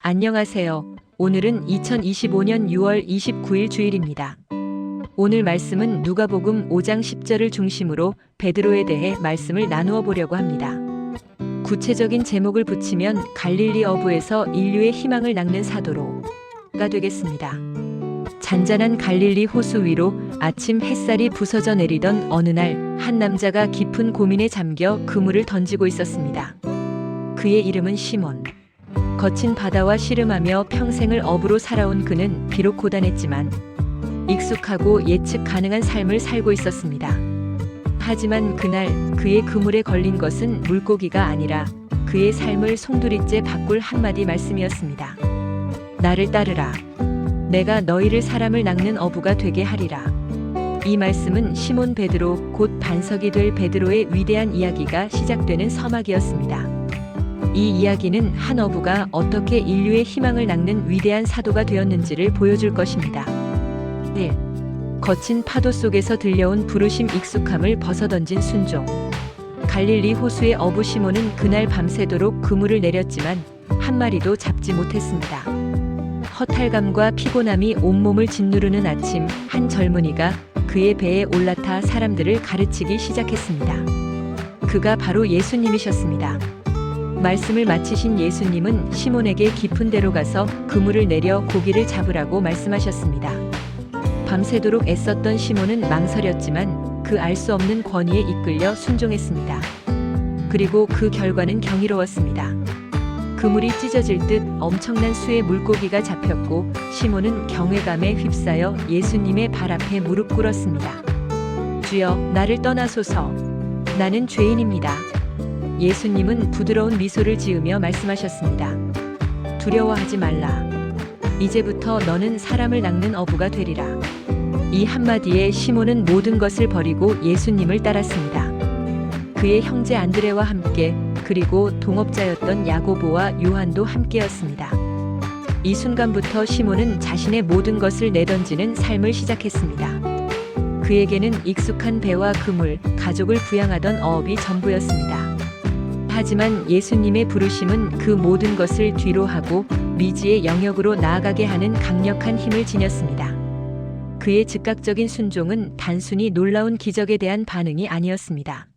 안녕하세요. 오늘은 2025년 6월 29일 주일입니다. 오늘 말씀은 누가복음 5장 10절을 중심으로 베드로에 대해 말씀을 나누어 보려고 합니다. 구체적인 제목을 붙이면 갈릴리 어부에서 인류의 희망을 낚는 사도로가 되겠습니다. 잔잔한 갈릴리 호수 위로 아침 햇살이 부서져 내리던 어느 날 한 남자가 깊은 고민에 잠겨 그물을 던지고 있었습니다. 그의 이름은 시몬. 거친 바다와 씨름하며 평생을 어부로 살아온 그는 비록 고단했지만 익숙하고 예측 가능한 삶을 살고 있었습니다. 하지만 그날 그의 그물에 걸린 것은 물고기가 아니라 그의 삶을 송두리째 바꿀 한마디 말씀이었습니다. 나를 따르라. 내가 너희를 사람을 낚는 어부가 되게 하리라. 이 말씀은 시몬 베드로, 곧 반석이 될 베드로의 위대한 이야기가 시작되는 서막이었습니다. 이 이야기는 한 어부가 어떻게 인류의 희망을 낚는 위대한 사도가 되었는지를 보여줄 것입니다. 1. 거친 파도 속에서 들려온 부르심 익숙함을 벗어던진 순종. 갈릴리 호수의 어부 시몬은 그날 밤새도록 그물을 내렸지만 한 마리도 잡지 못했습니다. 허탈감과 피곤함이 온몸을 짓누르는 아침, 한 젊은이가 그의 배에 올라타 사람들을 가르치기 시작했습니다. 그가 바로 예수님이셨습니다. 말씀을 마치신 예수님은 시몬에게 깊은 데로 가서 그물을 내려 고기를 잡으라고 말씀하셨습니다. 밤새도록 애썼던 시몬은 망설였지만 그 알 수 없는 권위에 이끌려 순종했습니다. 그리고 그 결과는 경이로웠습니다. 그물이 찢어질 듯 엄청난 수의 물고기가 잡혔고 시몬은 경외감에 휩싸여 예수님의 발 앞에 무릎 꿇었습니다. 주여, 나를 떠나소서. 나는 죄인입니다. 예수님은 부드러운 미소를 지으며 말씀하셨습니다. 두려워하지 말라. 이제부터 너는 사람을 낚는 어부가 되리라. 이 한마디에 시몬은 모든 것을 버리고 예수님을 따랐습니다. 그의 형제 안드레와 함께, 그리고 동업자였던 야고보와 요한도 함께였습니다. 이 순간부터 시몬은 자신의 모든 것을 내던지는 삶을 시작했습니다. 그에게는 익숙한 배와 그물, 가족을 부양하던 어업이 전부였습니다. 하지만 예수님의 부르심은 그 모든 것을 뒤로 하고 미지의 영역으로 나아가게 하는 강력한 힘을 지녔습니다. 그의 즉각적인 순종은 단순히 놀라운 기적에 대한 반응이 아니었습니다.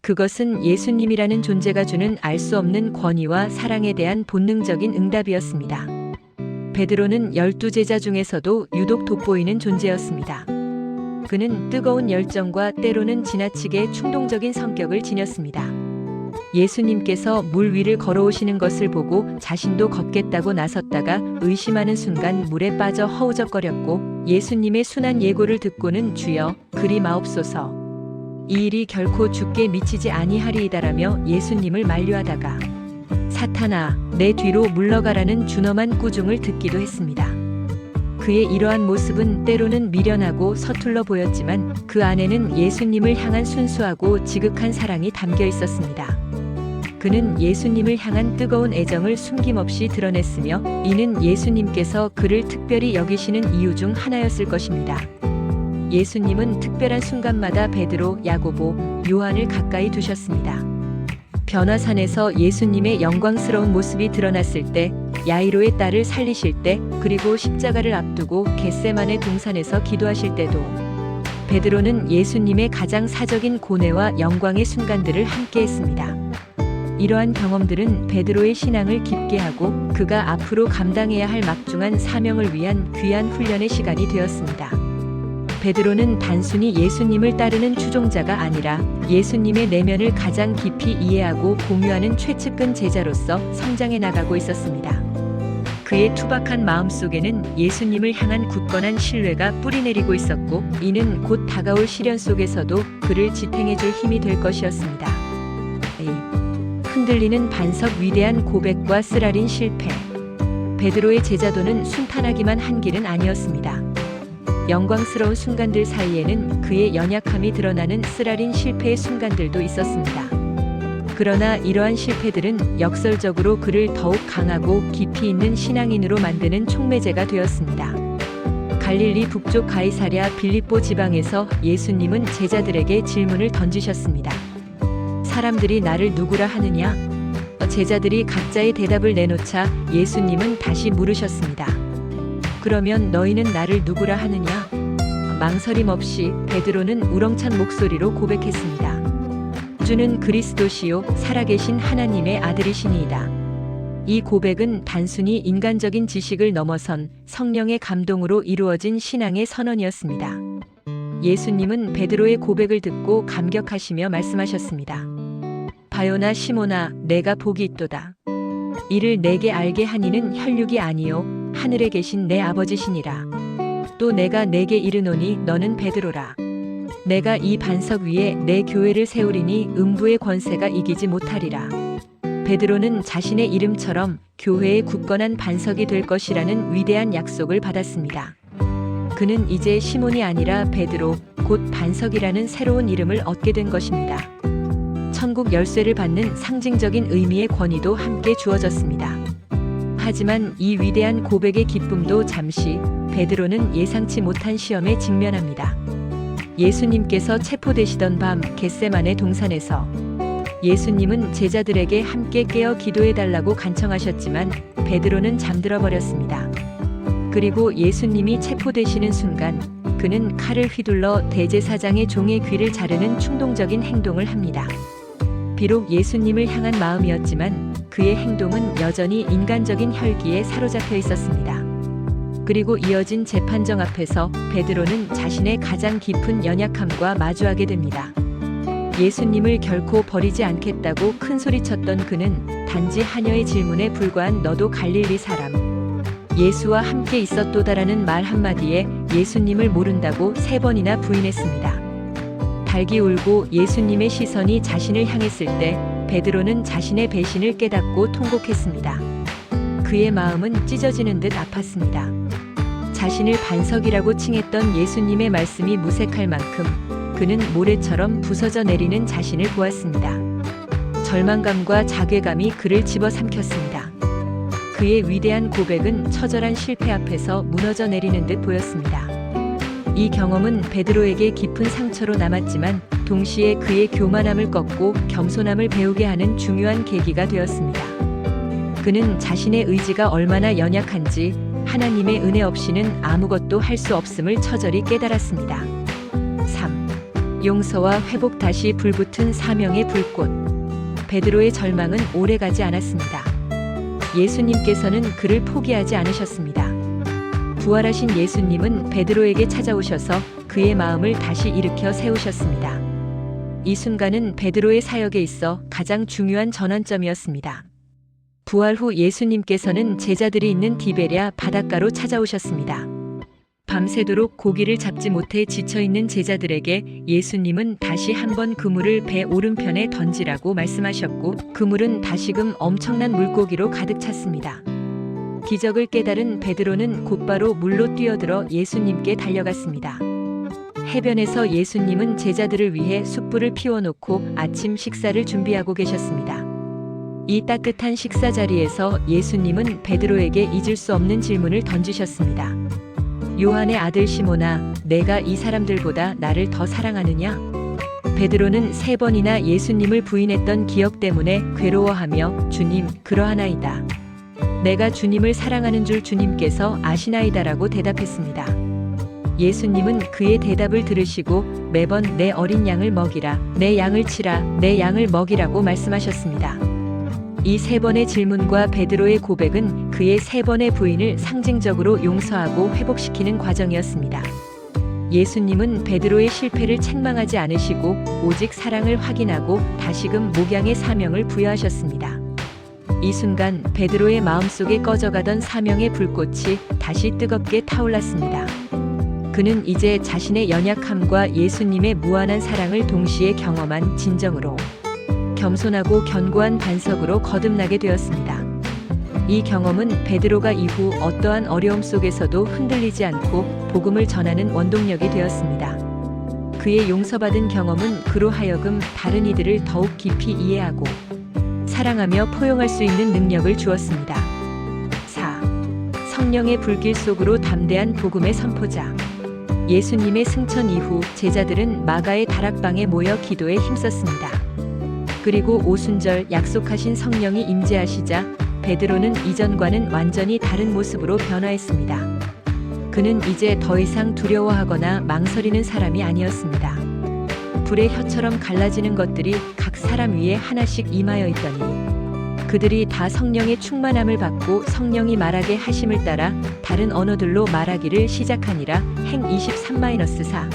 그것은 예수님이라는 존재가 주는 알 수 없는 권위와 사랑에 대한 본능적인 응답이었습니다. 베드로는 12제자 중에서도 유독 돋보이는 존재였습니다. 그는 뜨거운 열정과 때로는 지나치게 충동적인 성격을 지녔습니다. 예수님께서 물 위를 걸어오시는 것을 보고 자신도 걷겠다고 나섰다가 의심하는 순간 물에 빠져 허우적거렸고 예수님의 순한 예고를 듣고는 주여, 그리 마옵소서. 이 일이 결코 죽게 미치지 아니하리이다라며 예수님을 만류하다가 사탄아, 내 뒤로 물러가라는 준엄한 꾸중을 듣기도 했습니다. 그의 이러한 모습은 때로는 미련하고 서툴러 보였지만 그 안에는 예수님을 향한 순수하고 지극한 사랑이 담겨 있었습니다. 그는 예수님을 향한 뜨거운 애정을 숨김없이 드러냈으며 이는 예수님께서 그를 특별히 여기시는 이유 중 하나였을 것입니다. 예수님은 특별한 순간마다 베드로, 야고보, 요한을 가까이 두셨습니다. 변화산에서 예수님의 영광스러운 모습이 드러났을 때, 야이로의 딸을 살리실 때, 그리고 십자가를 앞두고 겟세마네 동산에서 기도하실 때도 베드로는 예수님의 가장 사적인 고뇌와 영광의 순간들을 함께했습니다. 이러한 경험들은 베드로의 신앙을 깊게 하고 그가 앞으로 감당해야 할 막중한 사명을 위한 귀한 훈련의 시간이 되었습니다. 베드로는 단순히 예수님을 따르는 추종자가 아니라 예수님의 내면을 가장 깊이 이해하고 공유하는 최측근 제자로서 성장해 나가고 있었습니다. 그의 투박한 마음속에는 예수님을 향한 굳건한 신뢰가 뿌리내리고 있었고 이는 곧 다가올 시련 속에서도 그를 지탱해줄 힘이 될 것이었습니다. 흔들리는 반석, 위대한 고백과 쓰라린 실패. 베드로의 제자도는 순탄하기만 한 길은 아니었습니다. 영광스러운 순간들 사이에는 그의 연약함이 드러나는 쓰라린 실패의 순간들도 있었습니다. 그러나 이러한 실패들은 역설적으로 그를 더욱 강하고 깊이 있는 신앙인으로 만드는 촉매제가 되었습니다. 갈릴리 북쪽 가이사랴 빌립보 지방에서 예수님은 제자들에게 질문을 던지셨습니다. 사람들이 나를 누구라 하느냐? 제자들이 각자의 대답을 내놓자 예수님은 다시 물으셨습니다. 그러면 너희는 나를 누구라 하느냐? 망설임 없이 베드로는 우렁찬 목소리로 고백했습니다. 주는 그리스도시요 살아계신 하나님의 아들이시니이다. 이 고백은 단순히 인간적인 지식을 넘어선 성령의 감동으로 이루어진 신앙의 선언이었습니다. 예수님은 베드로의 고백을 듣고 감격하시며 말씀하셨습니다. 바요나 시몬아, 내가 복이 있도다. 이를 내게 알게 하니는 혈육이 아니요 하늘에 계신 내 아버지시니라. 또 내가 내게 이르노니 너는 베드로라. 내가 이 반석 위에 내 교회를 세우리니 음부의 권세가 이기지 못하리라. 베드로는 자신의 이름처럼 교회의 굳건한 반석이 될 것이라는 위대한 약속을 받았습니다. 그는 이제 시몬이 아니라 베드로, 곧 반석이라는 새로운 이름을 얻게 된 것입니다. 천국 열쇠를 받는 상징적인 의미의 권위도 함께 주어졌습니다. 하지만 이 위대한 고백의 기쁨도 잠시 베드로는 예상치 못한 시험에 직면합니다. 예수님께서 체포되시던 밤 겟세마네 동산에서 예수님은 제자들에게 함께 깨어 기도해달라고 간청하셨지만 베드로는 잠들어 버렸습니다. 그리고 예수님이 체포되시는 순간 그는 칼을 휘둘러 대제사장의 종의 귀를 자르는 충동적인 행동을 합니다. 비록 예수님을 향한 마음이었지만 그의 행동은 여전히 인간적인 혈기에 사로잡혀 있었습니다. 그리고 이어진 재판정 앞에서 베드로는 자신의 가장 깊은 연약함과 마주하게 됩니다. 예수님을 결코 버리지 않겠다고 큰소리쳤던 그는 단지 하녀의 질문에 불과한 너도 갈릴리 사람, 예수와 함께 있었도다라는 말 한마디에 예수님을 모른다고 3번이나 부인했습니다. 닭이 울고 예수님의 시선이 자신을 향했을 때 베드로는 자신의 배신을 깨닫고 통곡했습니다. 그의 마음은 찢어지는 듯 아팠습니다. 자신을 반석이라고 칭했던 예수님의 말씀이 무색할 만큼 그는 모래처럼 부서져 내리는 자신을 보았습니다. 절망감과 자괴감이 그를 집어삼켰습니다. 그의 위대한 고백은 처절한 실패 앞에서 무너져 내리는 듯 보였습니다. 이 경험은 베드로에게 깊은 상처로 남았지만 동시에 그의 교만함을 꺾고 겸손함을 배우게 하는 중요한 계기가 되었습니다. 그는 자신의 의지가 얼마나 연약한지 하나님의 은혜 없이는 아무것도 할 수 없음을 처절히 깨달았습니다. 3. 용서와 회복. 다시 불붙은 사명의 불꽃. 베드로의 절망은 오래가지 않았습니다. 예수님께서는 그를 포기하지 않으셨습니다. 부활하신 예수님은 베드로에게 찾아오셔서 그의 마음을 다시 일으켜 세우셨습니다. 이 순간은 베드로의 사역에 있어 가장 중요한 전환점이었습니다. 부활 후 예수님께서는 제자들이 있는 디베랴 바닷가로 찾아오셨습니다. 밤새도록 고기를 잡지 못해 지쳐있는 제자들에게 예수님은 다시 한번 그물을 배 오른편에 던지라고 말씀하셨고 그물은 다시금 엄청난 물고기로 가득 찼습니다. 기적을 깨달은 베드로는 곧바로 물로 뛰어들어 예수님께 달려갔습니다. 해변에서 예수님은 제자들을 위해 숯불을 피워놓고 아침 식사를 준비하고 계셨습니다. 이 따뜻한 식사 자리에서 예수님은 베드로에게 잊을 수 없는 질문을 던지셨습니다. 요한의 아들 시몬아, 내가 이 사람들보다 나를 더 사랑하느냐? 베드로는 3번이나 예수님을 부인했던 기억 때문에 괴로워하며 주님, 그러하나이다. 내가 주님을 사랑하는 줄 주님께서 아시나이다라고 대답했습니다. 예수님은 그의 대답을 들으시고 매번 내 어린 양을 먹이라, 내 양을 치라, 내 양을 먹이라고 말씀하셨습니다. 이 3번의 질문과 베드로의 고백은 그의 3번의 부인을 상징적으로 용서하고 회복시키는 과정이었습니다. 예수님은 베드로의 실패를 책망하지 않으시고 오직 사랑을 확인하고 다시금 목양의 사명을 부여하셨습니다. 이 순간 베드로의 마음속에 꺼져가던 사명의 불꽃이 다시 뜨겁게 타올랐습니다. 그는 이제 자신의 연약함과 예수님의 무한한 사랑을 동시에 경험한 진정으로 겸손하고 견고한 반석으로 거듭나게 되었습니다. 이 경험은 베드로가 이후 어떠한 어려움 속에서도 흔들리지 않고 복음을 전하는 원동력이 되었습니다. 그의 용서받은 경험은 그로 하여금 다른 이들을 더욱 깊이 이해하고 사랑하며 포용할 수 있는 능력을 주었습니다. 4. 성령의 불길 속으로 담대한 복음의 선포자. 예수님의 승천 이후 제자들은 마가의 다락방에 모여 기도에 힘썼습니다. 그리고 오순절 약속하신 성령이 임재하시자 베드로는 이전과는 완전히 다른 모습으로 변화했습니다. 그는 이제 더 이상 두려워하거나 망설이는 사람이 아니었습니다. 불의 혀처럼 갈라지는 것들이 각 사람 위에 하나씩 임하여 있더니 그들이 다 성령의 충만함을 받고 성령이 말하게 하심을 따라 다른 언어들로 말하기를 시작하니라. 행 23-4.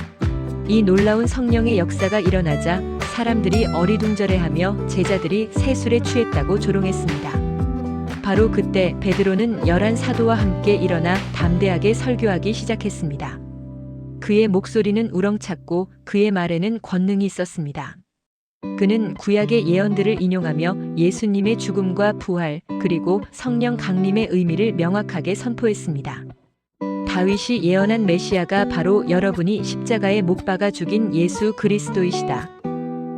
이 놀라운 성령의 역사가 일어나자 사람들이 어리둥절해하며 제자들이 세술에 취했다고 조롱했습니다. 바로 그때 베드로는 11 사도와 함께 일어나 담대하게 설교하기 시작했습니다. 그의 목소리는 우렁찼고 그의 말에는 권능이 있었습니다. 그는 구약의 예언들을 인용하며 예수님의 죽음과 부활 그리고 성령 강림의 의미를 명확하게 선포했습니다. 다윗이 예언한 메시아가 바로 여러분이 십자가에 못 박아 죽인 예수 그리스도이시다.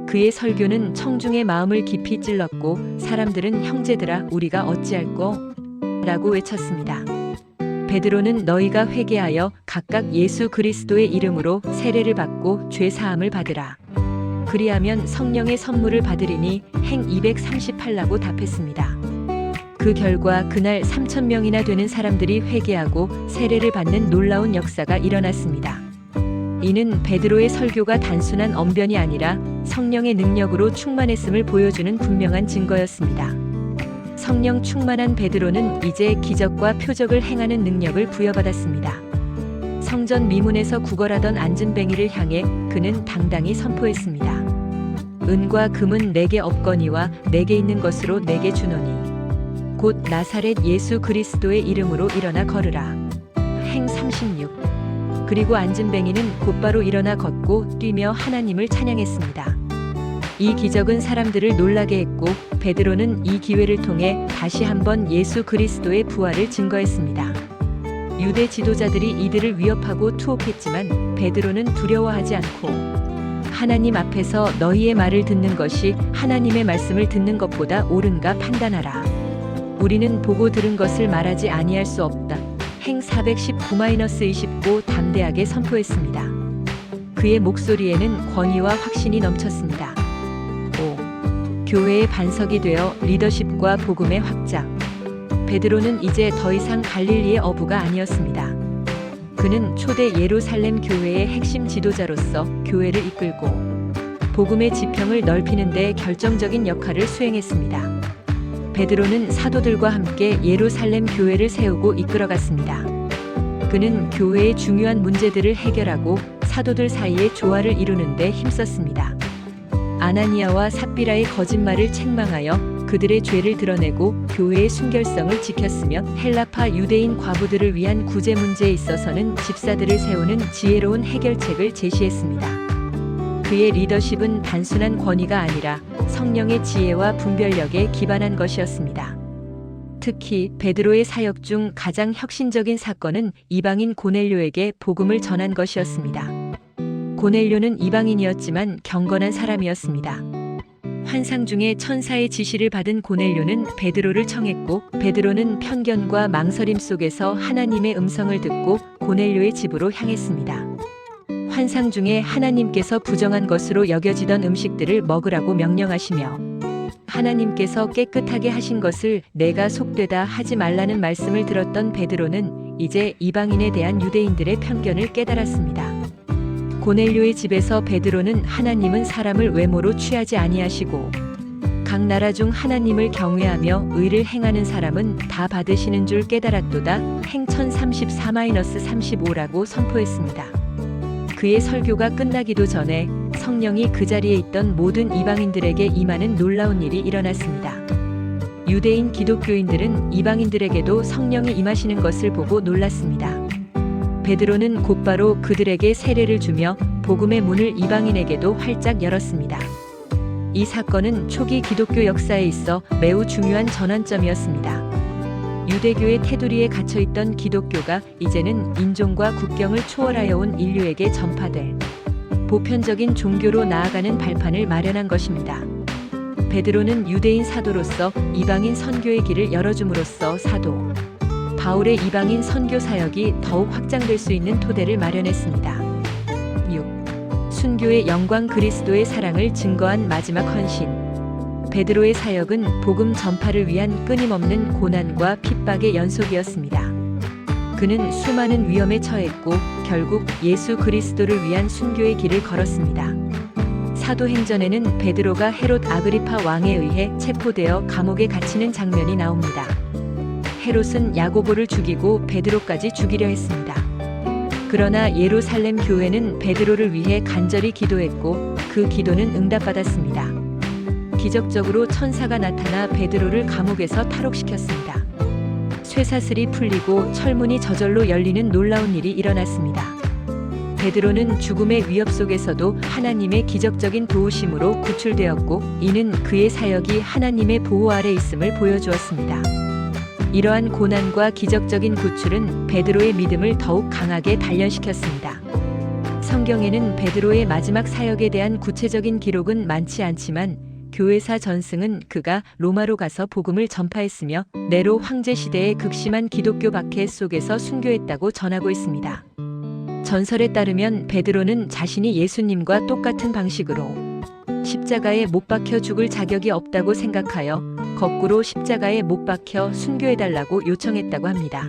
그의 설교는 청중의 마음을 깊이 찔렀고 사람들은 형제들아 우리가 어찌할꼬? 라고 외쳤습니다. 베드로는 너희가 회개하여 각각 예수 그리스도의 이름으로 세례를 받고 죄 사함을 받으라. 그리하면 성령의 선물을 받으리니 행 238라고 답했습니다. 그 결과 그날 3,000명이나 되는 사람들이 회개하고 세례를 받는 놀라운 역사가 일어났습니다. 이는 베드로의 설교가 단순한 언변이 아니라 성령의 능력으로 충만했음을 보여주는 분명한 증거였습니다. 성령 충만한 베드로는 이제 기적과 표적을 행하는 능력을 부여받았습니다. 성전 미문에서 구걸하던 안진뱅이를 향해 그는 당당히 선포했습니다. 은과 금은 내게 없거니와 내게 있는 것으로 내게 주노니 곧 나사렛 예수 그리스도의 이름으로 일어나 걸으라. 행 36. 그리고 안진뱅이는 곧바로 일어나 걷고 뛰며 하나님을 찬양했습니다. 이 기적은 사람들을 놀라게 했고 베드로는 이 기회를 통해 다시 한번 예수 그리스도의 부활을 증거했습니다. 유대 지도자들이 이들을 위협하고 투옥했지만 베드로는 두려워하지 않고 하나님 앞에서 너희의 말을 듣는 것이 하나님의 말씀을 듣는 것보다 옳은가 판단하라. 우리는 보고 들은 것을 말하지 아니할 수 없다. 행 419-29 담대하게 선포했습니다. 그의 목소리에는 권위와 확신이 넘쳤습니다. 5. 교회의 반석이 되어 리더십과 복음의 확장. 베드로는 이제 더 이상 갈릴리의 어부가 아니었습니다. 그는 초대 예루살렘 교회의 핵심 지도자로서 교회를 이끌고 복음의 지평을 넓히는 데 결정적인 역할을 수행했습니다. 베드로는 사도들과 함께 예루살렘 교회를 세우고 이끌어갔습니다. 그는 교회의 중요한 문제들을 해결하고 사도들 사이의 조화를 이루는 데 힘썼습니다. 아나니아와 삽비라의 거짓말을 책망하여 그들의 죄를 드러내고 교회의 순결성을 지켰으며 헬라파 유대인 과부들을 위한 구제 문제에 있어서는 집사들을 세우는 지혜로운 해결책을 제시했습니다. 그의 리더십은 단순한 권위가 아니라 성령의 지혜와 분별력에 기반한 것이었습니다. 특히 베드로의 사역 중 가장 혁신적인 사건은 이방인 고넬료에게 복음을 전한 것이었습니다. 고넬료는 이방인이었지만 경건한 사람이었습니다. 환상 중에 천사의 지시를 받은 고넬료는 베드로를 청했고 베드로는 편견과 망설임 속에서 하나님의 음성을 듣고 고넬료의 집으로 향했습니다. 환상 중에 하나님께서 부정한 것으로 여겨지던 음식들을 먹으라고 명령하시며 하나님께서 깨끗하게 하신 것을 내가 속되다 하지 말라는 말씀을 들었던 베드로는 이제 이방인에 대한 유대인들의 편견을 깨달았습니다. 고넬료의 집에서 베드로는 하나님은 사람을 외모로 취하지 아니하시고 각 나라 중 하나님을 경외하며 의를 행하는 사람은 다 받으시는 줄 깨달았도다. 행 1034-35라고 선포했습니다. 그의 설교가 끝나기도 전에 성령이 그 자리에 있던 모든 이방인들에게 임하는 놀라운 일이 일어났습니다. 유대인 기독교인들은 이방인들에게도 성령이 임하시는 것을 보고 놀랐습니다. 베드로는 곧바로 그들에게 세례를 주며 복음의 문을 이방인에게도 활짝 열었습니다. 이 사건은 초기 기독교 역사에 있어 매우 중요한 전환점이었습니다. 유대교의 테두리에 갇혀있던 기독교가 이제는 인종과 국경을 초월하여 온 인류에게 전파될 보편적인 종교로 나아가는 발판을 마련한 것입니다. 베드로는 유대인 사도로서 이방인 선교의 길을 열어줌으로써 사도 바울의 이방인 선교 사역이 더욱 확장될 수 있는 토대를 마련했습니다. 6. 순교의 영광 그리스도의 사랑을 증거한 마지막 헌신. 베드로의 사역은 복음 전파를 위한 끊임없는 고난과 핍박의 연속이었습니다. 그는 수많은 위험에 처했고 결국 예수 그리스도를 위한 순교의 길을 걸었습니다. 사도행전에는 베드로가 헤롯 아그리파 왕에 의해 체포되어 감옥에 갇히는 장면이 나옵니다. 헤롯은 야고보를 죽이고 베드로까지 죽이려 했습니다. 그러나 예루살렘 교회는 베드로를 위해 간절히 기도했고 그 기도는 응답받았습니다. 기적적으로 천사가 나타나 베드로를 감옥에서 탈옥시켰습니다. 쇠사슬이 풀리고 철문이 저절로 열리는 놀라운 일이 일어났습니다. 베드로는 죽음의 위협 속에서도 하나님의 기적적인 도우심으로 구출되었고 이는 그의 사역이 하나님의 보호 아래 있음을 보여주었습니다. 이러한 고난과 기적적인 구출은 베드로의 믿음을 더욱 강하게 단련시켰습니다. 성경에는 베드로의 마지막 사역에 대한 구체적인 기록은 많지 않지만 교회사 전승은 그가 로마로 가서 복음을 전파했으며 네로 황제 시대의 극심한 기독교 박해 속에서 순교했다고 전하고 있습니다. 전설에 따르면 베드로는 자신이 예수님과 똑같은 방식으로 십자가에 못 박혀 죽을 자격이 없다고 생각하여 거꾸로 십자가에 못 박혀 순교해달라고 요청했다고 합니다.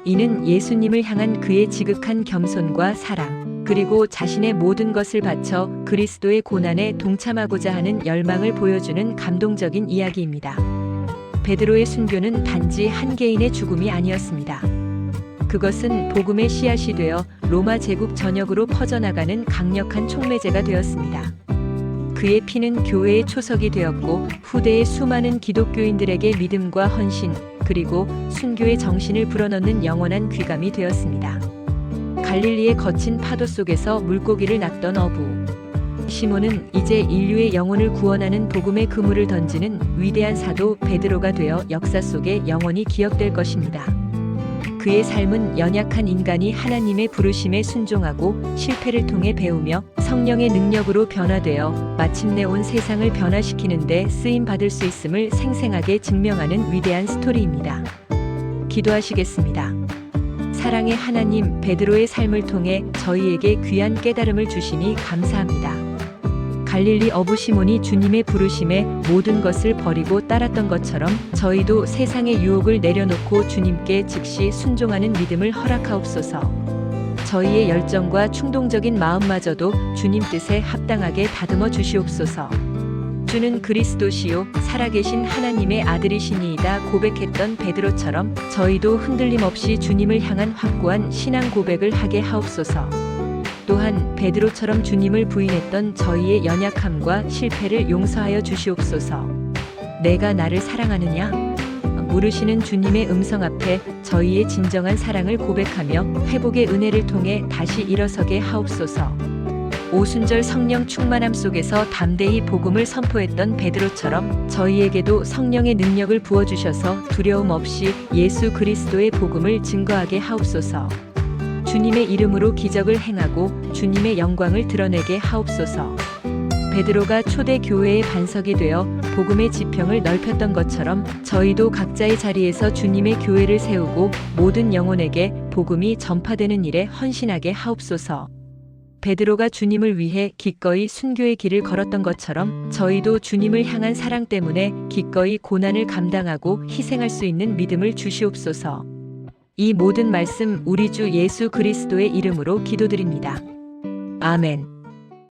이는 예수님을 향한 그의 지극한 겸손과 사랑, 그리고 자신의 모든 것을 바쳐 그리스도의 고난에 동참하고자 하는 열망을 보여주는 감동적인 이야기입니다. 베드로의 순교는 단지 한 개인의 죽음이 아니었습니다. 그것은 복음의 씨앗이 되어 로마 제국 전역으로 퍼져나가는 강력한 촉매제가 되었습니다. 그의 피는 교회의 초석이 되었고 후대의 수많은 기독교인들에게 믿음과 헌신, 그리고 순교의 정신을 불어넣는 영원한 귀감이 되었습니다. 갈릴리의 거친 파도 속에서 물고기를 낚던 어부 시몬은 이제 인류의 영혼을 구원하는 복음의 그물을 던지는 위대한 사도 베드로가 되어 역사 속에 영원히 기억될 것입니다. 그의 삶은 연약한 인간이 하나님의 부르심에 순종하고 실패를 통해 배우며 성령의 능력으로 변화되어 마침내 온 세상을 변화시키는 데 쓰임 받을 수 있음을 생생하게 증명하는 위대한 스토리입니다. 기도하시겠습니다. 사랑의 하나님, 베드로의 삶을 통해 저희에게 귀한 깨달음을 주시니 감사합니다. 갈릴리 어부 시몬이 주님의 부르심에 모든 것을 버리고 따랐던 것처럼 저희도 세상의 유혹을 내려놓고 주님께 즉시 순종하는 믿음을 허락하옵소서. 저희의 열정과 충동적인 마음마저도 주님 뜻에 합당하게 다듬어 주시옵소서. 주는 그리스도시요 살아계신 하나님의 아들이시니이다 고백했던 베드로처럼 저희도 흔들림 없이 주님을 향한 확고한 신앙 고백을 하게 하옵소서. 또한 베드로처럼 주님을 부인했던 저희의 연약함과 실패를 용서하여 주시옵소서. 내가 나를 사랑하느냐? 물으시는 주님의 음성 앞에 저희의 진정한 사랑을 고백하며 회복의 은혜를 통해 다시 일어서게 하옵소서. 오순절 성령 충만함 속에서 담대히 복음을 선포했던 베드로처럼 저희에게도 성령의 능력을 부어주셔서 두려움 없이 예수 그리스도의 복음을 증거하게 하옵소서. 주님의 이름으로 기적을 행하고 주님의 영광을 드러내게 하옵소서. 베드로가 초대 교회의 반석이 되어 복음의 지평을 넓혔던 것처럼 저희도 각자의 자리에서 주님의 교회를 세우고 모든 영혼에게 복음이 전파되는 일에 헌신하게 하옵소서. 베드로가 주님을 위해 기꺼이 순교의 길을 걸었던 것처럼 저희도 주님을 향한 사랑 때문에 기꺼이 고난을 감당하고 희생할 수 있는 믿음을 주시옵소서. 이 모든 말씀 우리 주 예수 그리스도의 이름으로 기도드립니다. 아멘.